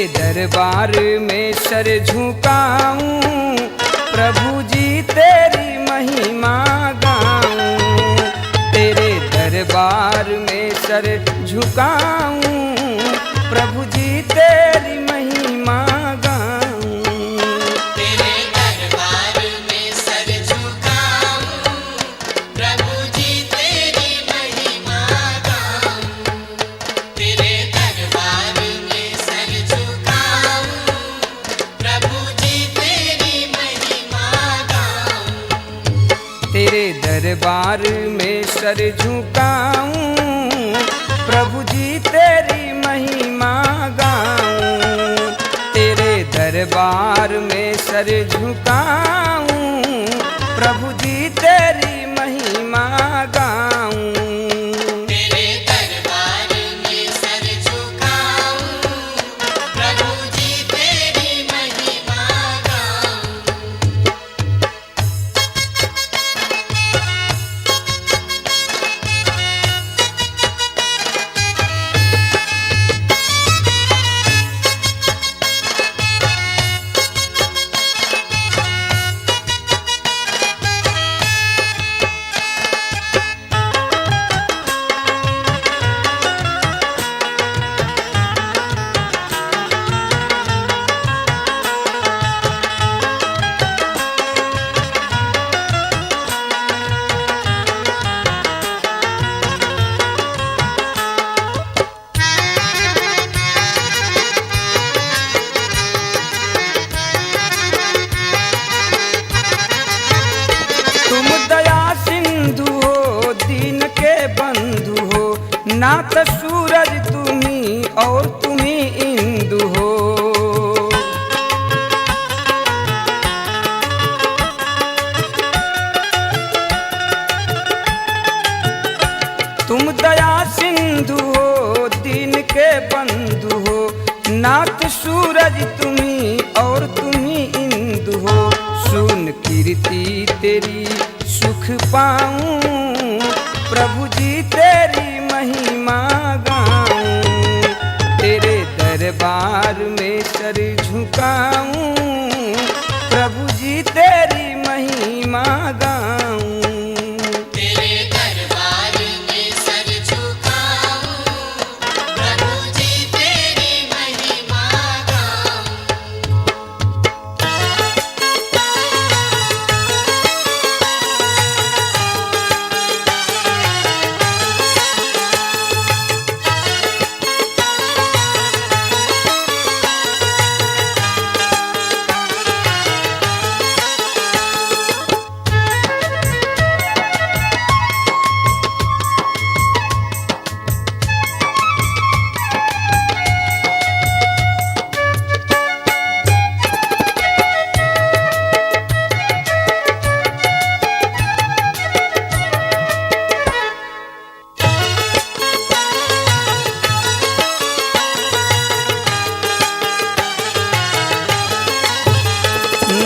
दरबार में सर झुकाऊं, प्रभु जी तेरी महिमा गाऊं। तेरे दरबार में सर झुकाऊं, प्रभु जी तेरी महिमा गाऊं। तेरे दरबार में सर झुकाऊं, प्रभु जी तेरी महिमा गाऊं। तेरे दरबार में सर झुकाऊं, प्रभु जी तेरी महिमा गाऊं। तेरे दरबार में सर झुकाऊं, प्रभु जी तेरी महिमा गाऊं। तेरे दरबार में सर झुकाऊं, प्रभु जी तेरी महिमा गाऊं। तेरे दरबार में सर झुकाऊं, प्रभु जी तेरी महिमा गाऊं। तुम दया सिंधु हो, दीन के बंधु हो, नाथ सूरज तुम्ही और तुम्ही इंदु हो। तुम दया सिंधु हो, दीन के बंधु हो, नाथ सूरज तुम्ही और तुम्ही इंदु हो। सुन कीर्ति तेरी सुख पाऊं, प्रभु जी तेरी महिमा गाऊं। तेरे दरबार में सर झुकाऊं, प्रभु जी तेरी महिमा गाऊं। तेरे दरबार में सर झुकाऊं, प्रभु जी तेरी महिमा गाऊं।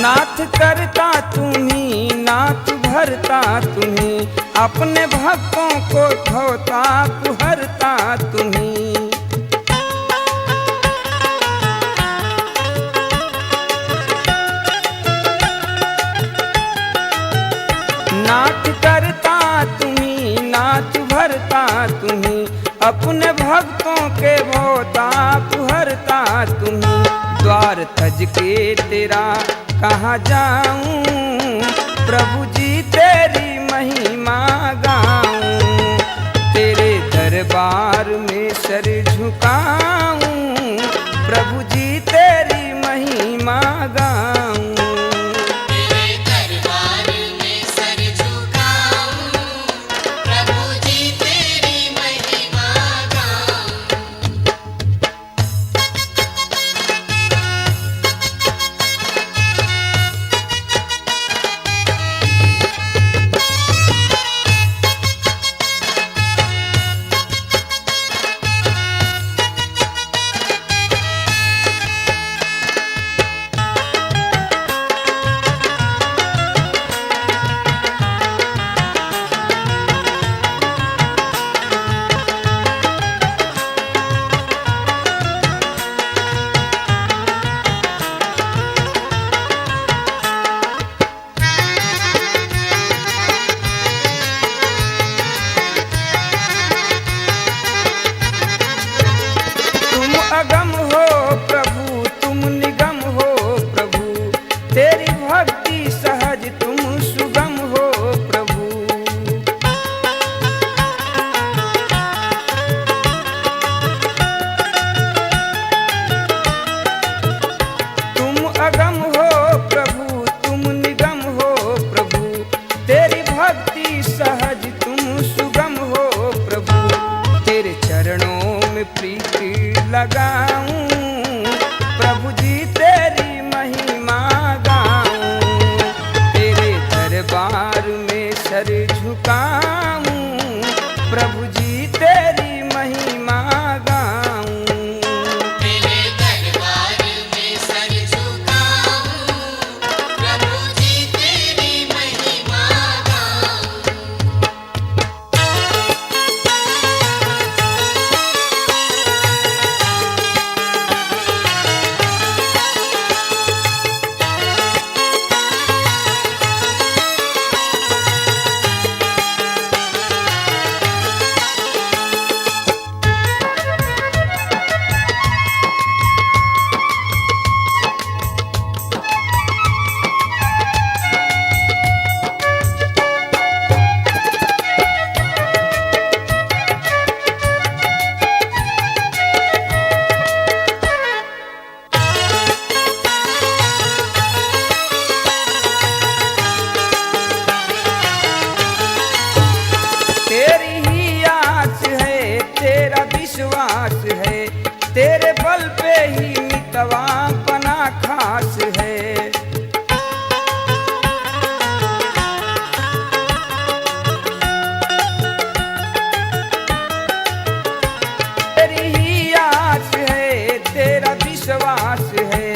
नाथ करता तुम्ही, नाथ भरता तुम्ही, अपने भक्तों को ढोता पुहरता तुम्ही। नाथ करता तुम्ही, नाथ भरता तुम्ही, अपने भक्तों के भोता पुहरता तुम्ही। द्वार तज के तेरा कहाँ जाऊं, प्रभु जी तेरी महिमा गाऊं। तेरे दरबार में सर झुकाऊं, प्रभु जी तेरी महिमा गाऊं। तेरे दरबार में सर झुकाऊं, प्रभु जी तेरी महिमा गाऊं। गाऊं, प्रभु जी तेरी महिमा गाऊं, तेरे दरबार में सर झुकाऊं, प्रभु जी तेरी महिमा गाऊं। तेरे दरबार में सर झुकाऊं, प्रभु जी तेरी महिमा गाऊं। तेरी ही आस है, तेरा विश्वास है, तेरे बल पे ही मितवा बना खास है। तेरी ही आस है, तेरा विश्वास है,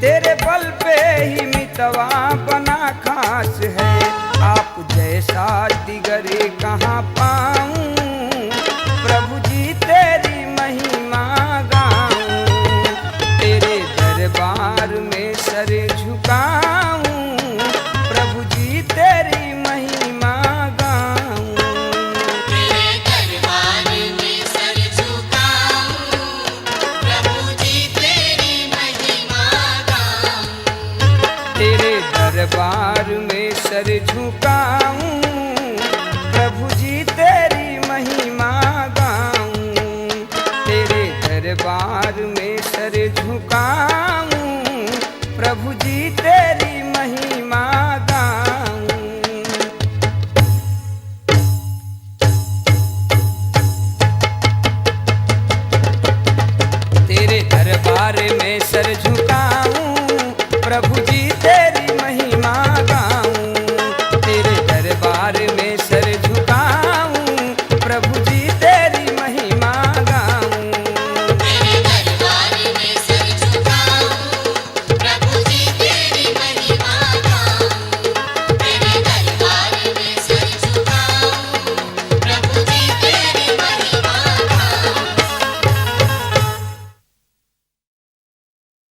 तेरे बल पे ही मितवा बना खास है। आप जैसा दिगरे कहाँ पाऊं, प्रभु जी तेरी महिमा गाऊं, तेरे दरबार में सर झुकाऊं, प्रभु जी तेरी महिमा गाऊं। तेरे दरबार में सर झुकाऊं, प्रभु जी तेरी महिमा गाऊं। तेरे दरबार में सर झुकाऊं, प्रभु जी तेरी महिमा गाऊं, तेरे दरबार में सर झुकाऊं, प्रभु जी तेरी महिमा गाऊं। तेरे दरबार